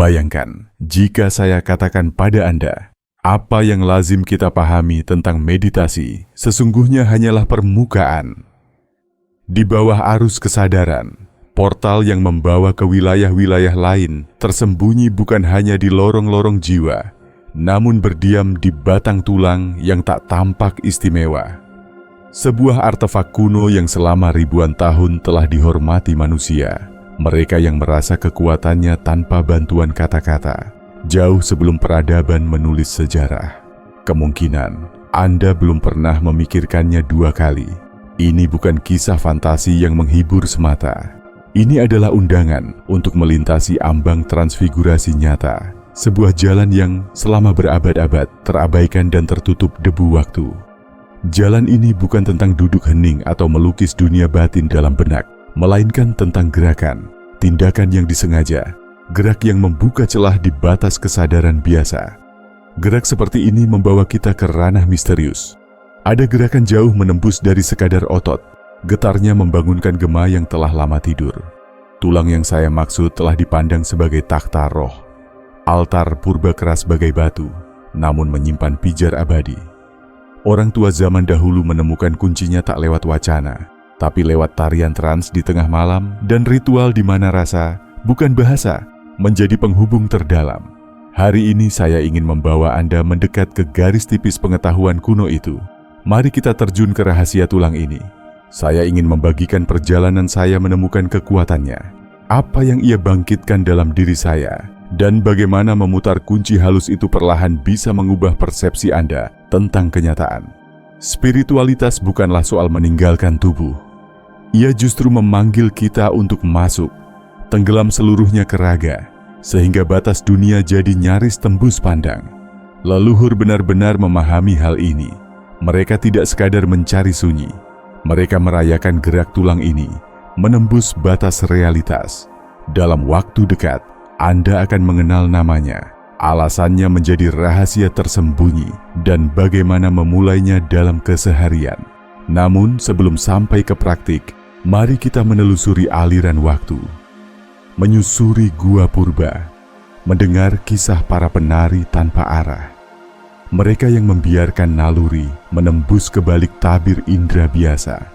Bayangkan, jika saya katakan pada Anda, apa yang lazim kita pahami tentang meditasi sesungguhnya hanyalah permukaan. Di bawah arus kesadaran, portal yang membawa ke wilayah-wilayah lain tersembunyi bukan hanya di lorong-lorong jiwa, namun berdiam di batang tulang yang tak tampak istimewa. Sebuah artefak kuno yang selama ribuan tahun telah dihormati manusia. Mereka yang merasa kekuatannya tanpa bantuan kata-kata, jauh sebelum peradaban menulis sejarah. Kemungkinan Anda belum pernah memikirkannya dua kali. Ini bukan kisah fantasi yang menghibur semata. Ini adalah undangan untuk melintasi ambang transfigurasi nyata, sebuah jalan yang selama berabad-abad terabaikan dan tertutup debu waktu. Jalan ini bukan tentang duduk hening atau melukis dunia batin dalam benak, melainkan tentang gerakan, tindakan yang disengaja, gerak yang membuka celah di batas kesadaran biasa. Gerak seperti ini membawa kita ke ranah misterius. Ada gerakan jauh menembus dari sekadar otot, getarnya membangunkan gema yang telah lama tidur. Tulang yang saya maksud telah dipandang sebagai takhta roh, altar purba keras bagai batu, namun menyimpan pijar abadi. Orang tua zaman dahulu menemukan kuncinya tak lewat wacana, tapi lewat tarian trans di tengah malam dan ritual di mana rasa, bukan bahasa, menjadi penghubung terdalam. Hari ini saya ingin membawa Anda mendekat ke garis tipis pengetahuan kuno itu. Mari kita terjun ke rahasia tulang ini. Saya ingin membagikan perjalanan saya menemukan kekuatannya, apa yang ia bangkitkan dalam diri saya, dan bagaimana memutar kunci halus itu perlahan bisa mengubah persepsi Anda tentang kenyataan. Spiritualitas bukanlah soal meninggalkan tubuh. Ia justru memanggil kita untuk masuk, tenggelam seluruhnya ke raga, sehingga batas dunia jadi nyaris tembus pandang. Leluhur benar-benar memahami hal ini. Mereka tidak sekadar mencari sunyi. Mereka merayakan gerak tulang ini, menembus batas realitas. Dalam waktu dekat, Anda akan mengenal namanya, alasannya menjadi rahasia tersembunyi, dan bagaimana memulainya dalam keseharian. Namun sebelum sampai ke praktik, mari kita menelusuri aliran waktu. Menyusuri gua purba, mendengar kisah para penari tanpa arah. Mereka yang membiarkan naluri menembus ke balik tabir indera biasa.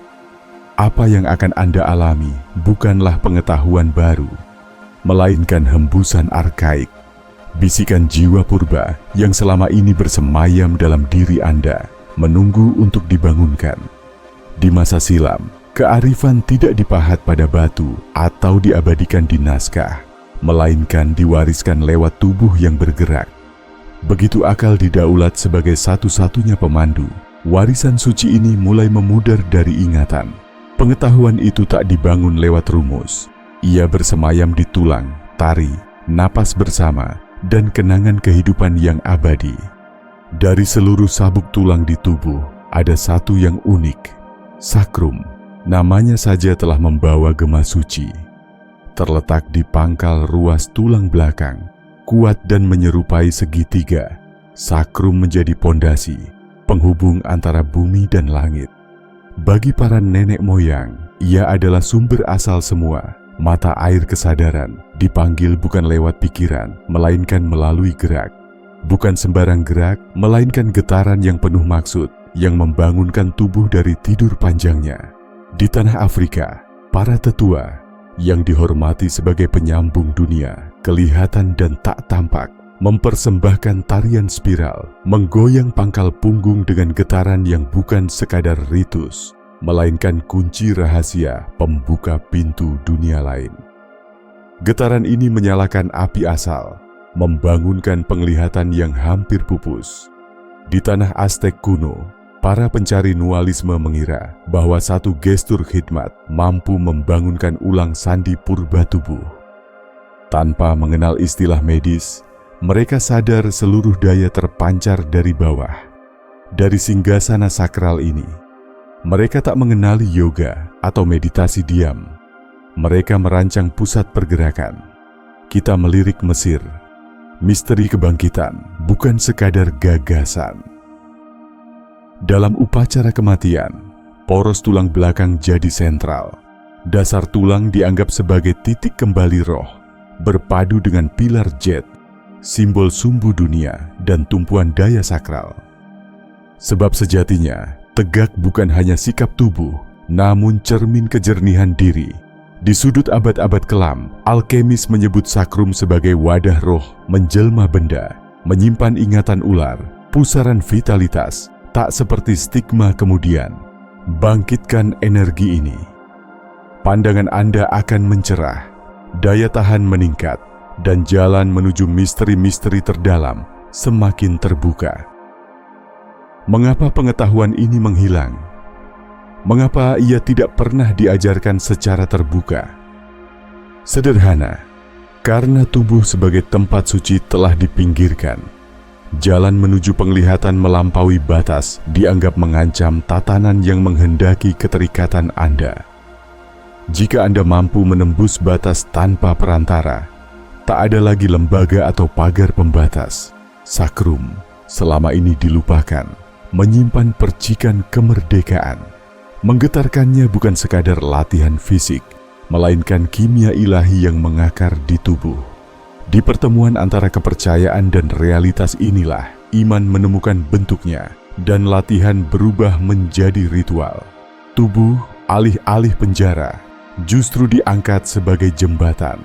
Apa yang akan Anda alami bukanlah pengetahuan baru, melainkan hembusan arkaik, bisikan jiwa purba yang selama ini bersemayam dalam diri Anda, menunggu untuk dibangunkan. Di masa silam, kearifan tidak dipahat pada batu atau diabadikan di naskah, melainkan diwariskan lewat tubuh yang bergerak. Begitu akal didaulat sebagai satu-satunya pemandu, warisan suci ini mulai memudar dari ingatan. Pengetahuan itu tak dibangun lewat rumus. Ia bersemayam di tulang, tari, napas bersama, dan kenangan kehidupan yang abadi. Dari seluruh sabuk tulang di tubuh, ada satu yang unik, sakrum. Namanya saja telah membawa gema suci. Terletak di pangkal ruas tulang belakang, kuat dan menyerupai segitiga. Sakrum menjadi pondasi, penghubung antara bumi dan langit. Bagi para nenek moyang, ia adalah sumber asal semua. Mata air kesadaran dipanggil bukan lewat pikiran, melainkan melalui gerak. Bukan sembarang gerak, melainkan getaran yang penuh maksud, yang membangunkan tubuh dari tidur panjangnya. Di tanah Afrika, para tetua yang dihormati sebagai penyambung dunia, kelihatan dan tak tampak, mempersembahkan tarian spiral, menggoyang pangkal punggung dengan getaran yang bukan sekadar ritus, melainkan kunci rahasia pembuka pintu dunia lain. Getaran ini menyalakan api asal, membangunkan penglihatan yang hampir pupus. Di tanah Aztek kuno, para pencari nualisme mengira bahwa satu gestur khidmat mampu membangunkan ulang sandi purba tubuh. Tanpa mengenal istilah medis, mereka sadar seluruh daya terpancar dari bawah. Dari singgasana sakral ini, mereka tak mengenali yoga atau meditasi diam. Mereka merancang pusat pergerakan. Kita melirik Mesir. Misteri kebangkitan bukan sekadar gagasan. Dalam upacara kematian, poros tulang belakang jadi sentral. Dasar tulang dianggap sebagai titik kembali roh. berpadu dengan pilar jet, simbol sumbu dunia dan tumpuan daya sakral. Sebab sejatinya, tegak bukan hanya sikap tubuh, namun cermin kejernihan diri. Di sudut abad-abad kelam, alkemis menyebut sakrum sebagai wadah roh, menjelma benda, menyimpan ingatan ular, pusaran vitalitas, tak seperti stigma kemudian. Bangkitkan energi ini. Pandangan Anda akan mencerah, daya tahan meningkat, dan jalan menuju misteri-misteri terdalam semakin terbuka. Mengapa pengetahuan ini menghilang? Mengapa ia tidak pernah diajarkan secara terbuka? Sederhana, karena tubuh sebagai tempat suci telah dipinggirkan. Jalan menuju penglihatan melampaui batas dianggap mengancam tatanan yang menghendaki keterikatan Anda. Jika Anda mampu menembus batas tanpa perantara, tak ada lagi lembaga atau pagar pembatas. Sakrum selama ini dilupakan, menyimpan percikan kemerdekaan. Menggetarkannya bukan sekadar latihan fisik, melainkan kimia ilahi yang mengakar di tubuh. Di pertemuan antara kepercayaan dan realitas inilah iman menemukan bentuknya dan latihan berubah menjadi ritual. Tubuh, alih-alih penjara, justru diangkat sebagai jembatan.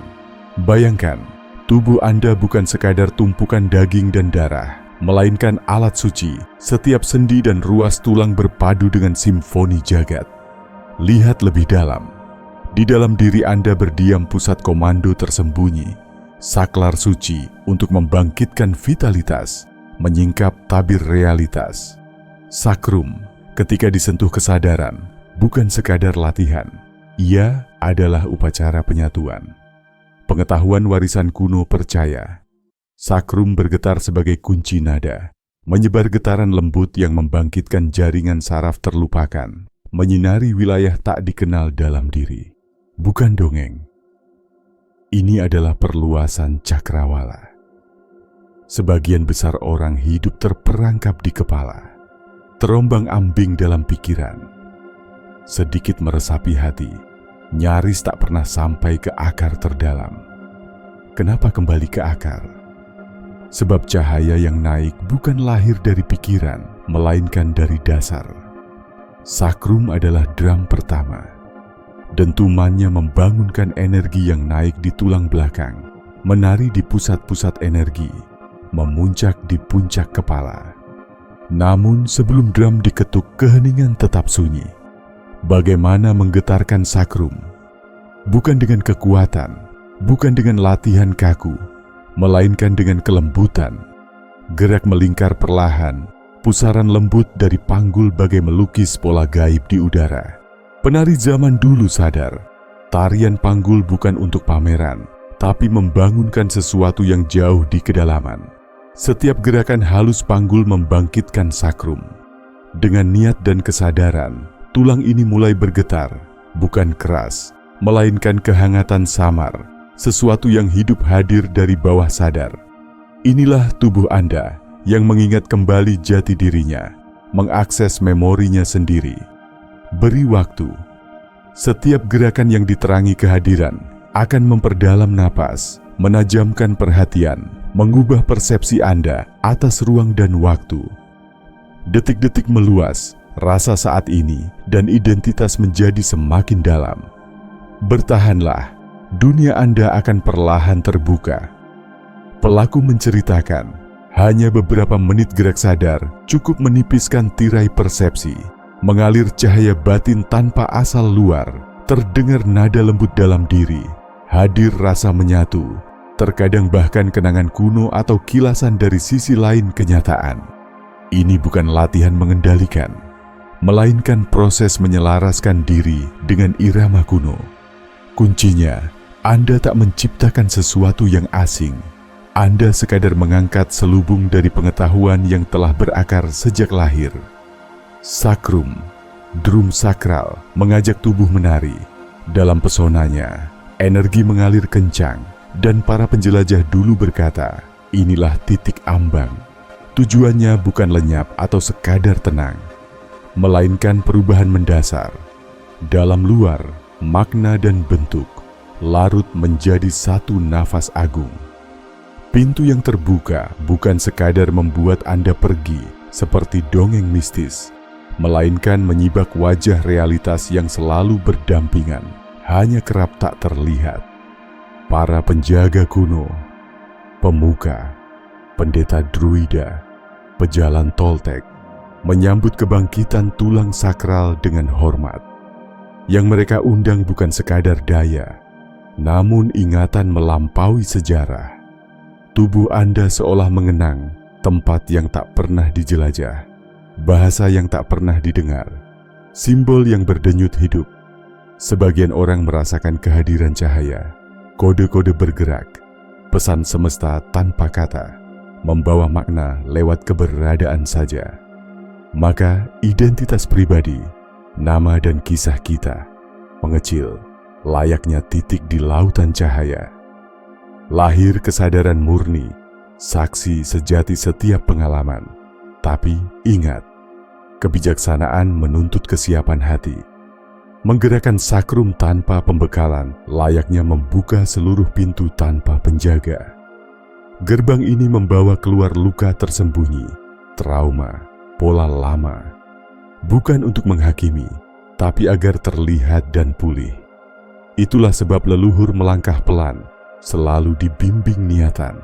Bayangkan, tubuh Anda bukan sekadar tumpukan daging dan darah, melainkan alat suci. Setiap sendi dan ruas tulang berpadu dengan simfoni jagat. Lihat lebih dalam. Di dalam diri Anda berdiam pusat komando tersembunyi, saklar suci untuk membangkitkan vitalitas, menyingkap tabir realitas. Sakrum, ketika disentuh kesadaran, bukan sekadar latihan. Ia adalah upacara penyatuan. Pengetahuan warisan kuno percaya, sakrum bergetar sebagai kunci nada, menyebar getaran lembut yang membangkitkan jaringan saraf terlupakan, menyinari wilayah tak dikenal dalam diri. Bukan dongeng. Ini adalah perluasan cakrawala. Sebagian besar orang hidup terperangkap di kepala, terombang-ambing dalam pikiran, sedikit meresapi hati, nyaris tak pernah sampai ke akar terdalam. Kenapa kembali ke akar? Sebab cahaya yang naik bukan lahir dari pikiran, melainkan dari dasar. Sakrum adalah drum pertama. Dentumannya membangunkan energi yang naik di tulang belakang, menari di pusat-pusat energi, memuncak di puncak kepala. Namun sebelum drum diketuk, keheningan tetap sunyi. Bagaimana menggetarkan sakrum? Bukan dengan kekuatan, bukan dengan latihan kaku, melainkan dengan kelembutan. Gerak melingkar perlahan, pusaran lembut dari panggul bagai melukis pola gaib di udara. Penari zaman dulu sadar, tarian panggul bukan untuk pameran, tapi membangunkan sesuatu yang jauh di kedalaman. Setiap gerakan halus panggul membangkitkan sakrum. Dengan niat dan kesadaran, tulang ini mulai bergetar, bukan keras, melainkan kehangatan samar, sesuatu yang hidup hadir dari bawah sadar. Inilah tubuh Anda yang mengingat kembali jati dirinya, mengakses memorinya sendiri. Beri waktu. Setiap gerakan yang diterangi kehadiran akan memperdalam napas, menajamkan perhatian, mengubah persepsi Anda atas ruang dan waktu. Detik-detik meluas, rasa saat ini dan identitas menjadi semakin dalam. Bertahanlah. Dunia Anda akan perlahan terbuka. Pelaku menceritakan, hanya beberapa menit gerak sadar cukup menipiskan tirai persepsi, mengalir cahaya batin tanpa asal luar, terdengar nada lembut dalam diri, hadir rasa menyatu, terkadang bahkan kenangan kuno atau kilasan dari sisi lain kenyataan. Ini bukan latihan mengendalikan, melainkan proses menyelaraskan diri dengan irama kuno. Kuncinya, Anda tak menciptakan sesuatu yang asing. Anda sekadar mengangkat selubung dari pengetahuan yang telah berakar sejak lahir. Sakrum, drum sakral, mengajak tubuh menari. Dalam pesonanya, energi mengalir kencang, dan para penjelajah dulu berkata, inilah titik ambang. Tujuannya bukan lenyap atau sekadar tenang, melainkan perubahan mendasar. Dalam luar, makna dan bentuk. larut menjadi satu nafas agung. Pintu yang terbuka bukan sekadar membuat Anda pergi seperti dongeng mistis, melainkan menyibak wajah realitas yang selalu berdampingan, hanya kerap tak terlihat. Para penjaga kuno, pemuka, pendeta druida, pejalan Toltec, menyambut kebangkitan tulang sakral dengan hormat. Yang mereka undang bukan sekadar daya, namun ingatan melampaui sejarah. Tubuh Anda seolah mengenang tempat yang tak pernah dijelajah, bahasa yang tak pernah didengar, simbol yang berdenyut hidup. Sebagian orang merasakan kehadiran cahaya, kode-kode bergerak, pesan semesta tanpa kata, membawa makna lewat keberadaan saja. Maka identitas pribadi, nama dan kisah kita mengecil, layaknya titik di lautan cahaya. Lahir kesadaran murni, saksi sejati setiap pengalaman. Tapi ingat, kebijaksanaan menuntut kesiapan hati. Menggerakkan sakrum tanpa pembekalan layaknya membuka seluruh pintu tanpa penjaga. Gerbang ini membawa keluar luka tersembunyi, trauma, pola lama. Bukan untuk menghakimi, tapi agar terlihat dan pulih. Itulah sebab leluhur melangkah pelan, selalu dibimbing niatan.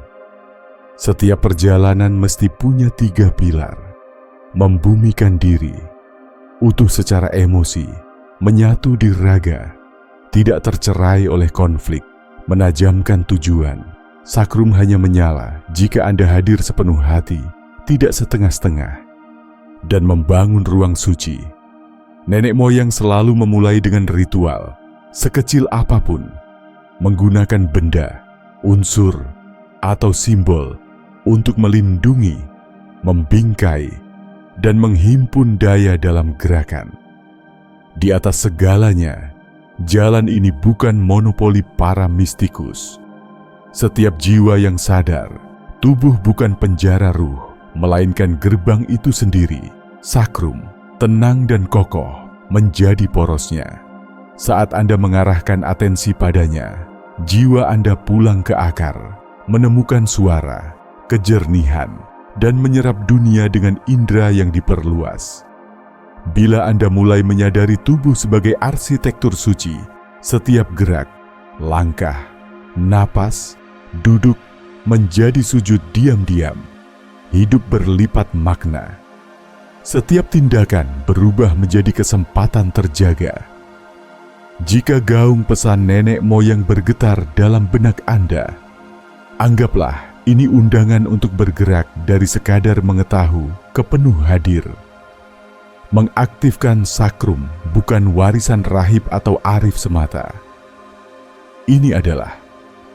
Setiap perjalanan mesti punya 3 pilar. Membumikan diri, utuh secara emosi, menyatu di raga, tidak tercerai oleh konflik, menajamkan tujuan. Sakrum hanya menyala jika Anda hadir sepenuh hati, tidak setengah-setengah. Dan membangun ruang suci. Nenek moyang selalu memulai dengan ritual, sekecil apapun, menggunakan benda, unsur, atau simbol untuk melindungi, membingkai, dan menghimpun daya dalam gerakan. Di atas segalanya, jalan ini bukan monopoli para mistikus. Setiap jiwa yang sadar, tubuh bukan penjara ruh, melainkan gerbang itu sendiri, sakrum, tenang dan kokoh, menjadi porosnya. Saat Anda mengarahkan atensi padanya, jiwa Anda pulang ke akar, menemukan suara, kejernihan, dan menyerap dunia dengan indera yang diperluas. Bila Anda mulai menyadari tubuh sebagai arsitektur suci, setiap gerak, langkah, napas, duduk, menjadi sujud diam-diam. Hidup berlipat makna. Setiap tindakan berubah menjadi kesempatan terjaga. Jika gaung pesan nenek moyang bergetar dalam benak Anda, anggaplah ini undangan untuk bergerak dari sekadar mengetahui ke penuh hadir. Mengaktifkan sakrum bukan warisan rahib atau arif semata. Ini adalah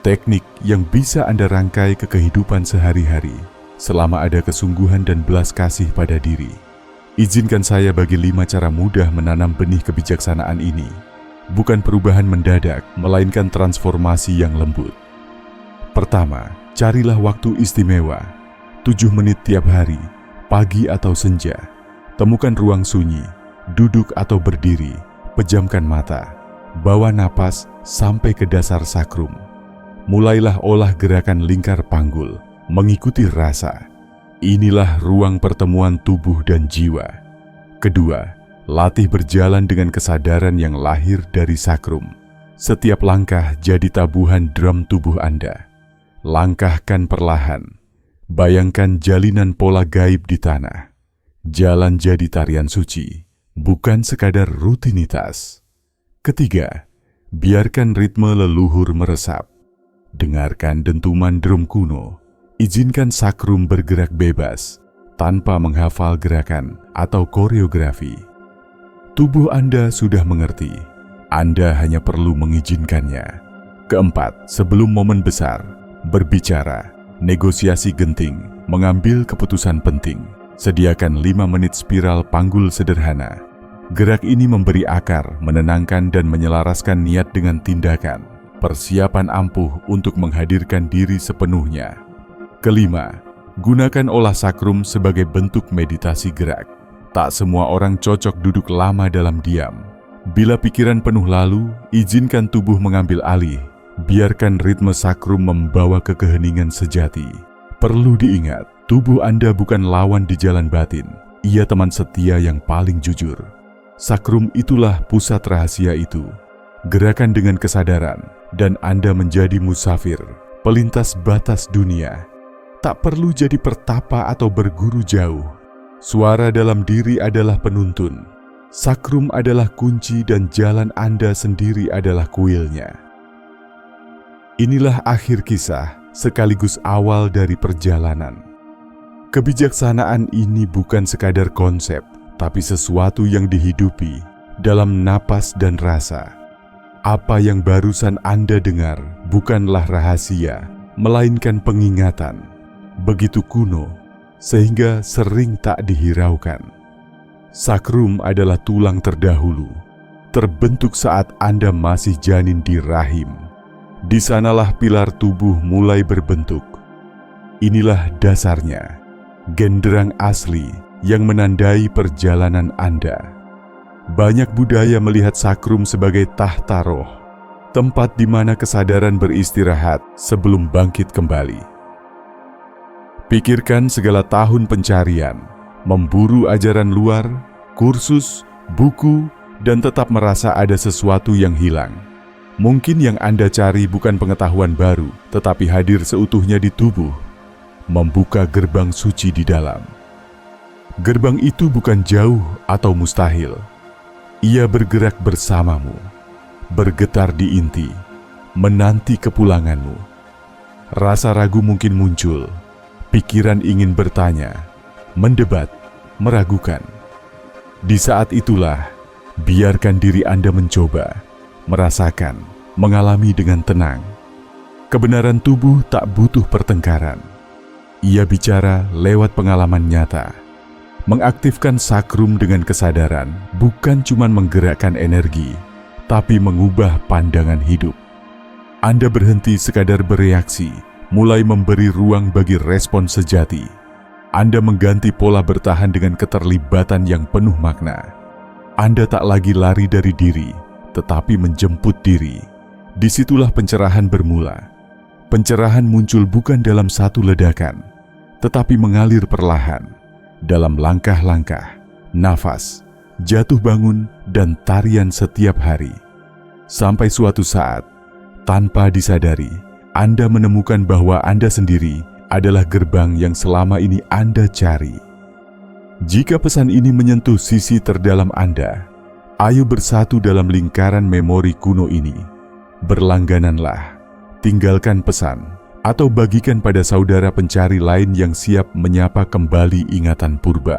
teknik yang bisa Anda rangkai ke kehidupan sehari-hari. Selama ada kesungguhan dan belas kasih pada diri. Izinkan saya bagi 5 cara mudah menanam benih kebijaksanaan ini. Bukan perubahan mendadak, melainkan transformasi yang lembut. Pertama, carilah waktu istimewa. 7 menit tiap hari, pagi atau senja. Temukan ruang sunyi, duduk atau berdiri, pejamkan mata. Bawa napas sampai ke dasar sakrum. Mulailah olah gerakan lingkar panggul. Mengikuti rasa. Inilah ruang pertemuan tubuh dan jiwa. Kedua, latih berjalan dengan kesadaran yang lahir dari sakrum. Setiap langkah jadi tabuhan drum tubuh Anda. Langkahkan perlahan. Bayangkan jalinan pola gaib di tanah. Jalan jadi tarian suci, bukan sekadar rutinitas. Ketiga, biarkan ritme leluhur meresap. Dengarkan dentuman drum kuno. Izinkan sakrum bergerak bebas, tanpa menghafal gerakan atau koreografi. Tubuh Anda sudah mengerti, Anda hanya perlu mengizinkannya. Keempat, sebelum momen besar, berbicara, negosiasi genting, mengambil keputusan penting. Sediakan 5 menit spiral panggul sederhana. Gerak ini memberi akar, menenangkan dan menyelaraskan niat dengan tindakan. Persiapan ampuh untuk menghadirkan diri sepenuhnya. Kelima, gunakan olah sakrum sebagai bentuk meditasi gerak. Tak semua orang cocok duduk lama dalam diam. Bila pikiran penuh lalu, izinkan tubuh mengambil alih. Biarkan ritme sakrum membawa ke keheningan sejati. Perlu diingat, tubuh Anda bukan lawan di jalan batin. Ia teman setia yang paling jujur. Sakrum itulah pusat rahasia itu. Gerakan dengan kesadaran, dan Anda menjadi musafir, pelintas batas dunia. Tak perlu jadi pertapa atau berguru jauh. Suara dalam diri adalah penuntun. Sakrum adalah kunci dan jalan Anda sendiri adalah kuilnya. Inilah akhir kisah sekaligus awal dari perjalanan. Kebijaksanaan ini bukan sekadar konsep, tapi sesuatu yang dihidupi dalam napas dan rasa. Apa yang barusan Anda dengar bukanlah rahasia, melainkan pengingatan. Begitu kuno, sehingga sering tak dihiraukan. Sakrum adalah tulang terdahulu, terbentuk saat Anda masih janin di rahim. Di sanalah pilar tubuh mulai berbentuk. Inilah dasarnya, genderang asli yang menandai perjalanan Anda. Banyak budaya melihat sakrum sebagai tahta roh, tempat di mana kesadaran beristirahat sebelum bangkit kembali. Pikirkan segala tahun pencarian, memburu ajaran luar, kursus, buku, dan tetap merasa ada sesuatu yang hilang. Mungkin yang Anda cari bukan pengetahuan baru, tetapi hadir seutuhnya di tubuh, membuka gerbang suci di dalam. Gerbang itu bukan jauh atau mustahil. Ia bergerak bersamamu, bergetar di inti, menanti kepulanganmu. Rasa ragu mungkin muncul, pikiran ingin bertanya, mendebat, meragukan. Di saat itulah, biarkan diri Anda mencoba, merasakan, mengalami dengan tenang. Kebenaran tubuh tak butuh pertengkaran. Ia bicara lewat pengalaman nyata. Mengaktifkan sakrum dengan kesadaran bukan cuma menggerakkan energi, tapi mengubah pandangan hidup. Anda berhenti sekadar bereaksi, mulai memberi ruang bagi respon sejati. Anda mengganti pola bertahan dengan keterlibatan yang penuh makna. Anda tak lagi lari dari diri, tetapi menjemput diri. Disitulah pencerahan bermula. Pencerahan muncul bukan dalam satu ledakan, tetapi mengalir perlahan, dalam langkah-langkah, nafas, jatuh bangun, dan tarian setiap hari. Sampai suatu saat, tanpa disadari, Anda menemukan bahwa Anda sendiri adalah gerbang yang selama ini Anda cari. Jika pesan ini menyentuh sisi terdalam Anda, ayo bersatu dalam lingkaran memori kuno ini. Berlanggananlah, tinggalkan pesan, atau bagikan pada saudara pencari lain yang siap menyapa kembali ingatan purba.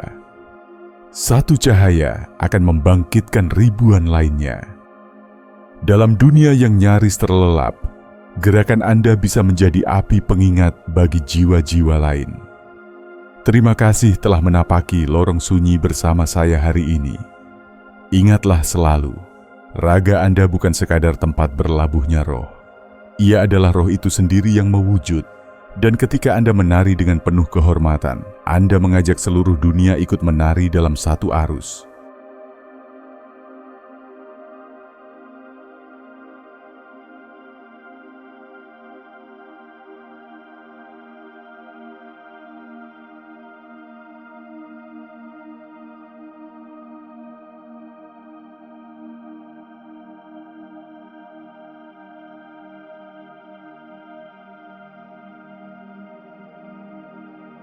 Satu cahaya akan membangkitkan ribuan lainnya. Dalam dunia yang nyaris terlelap, gerakan Anda bisa menjadi api pengingat bagi jiwa-jiwa lain. Terima kasih telah menapaki lorong sunyi bersama saya hari ini. Ingatlah selalu, raga Anda bukan sekadar tempat berlabuhnya roh. Ia adalah roh itu sendiri yang mewujud. Dan ketika Anda menari dengan penuh kehormatan, Anda mengajak seluruh dunia ikut menari dalam satu arus.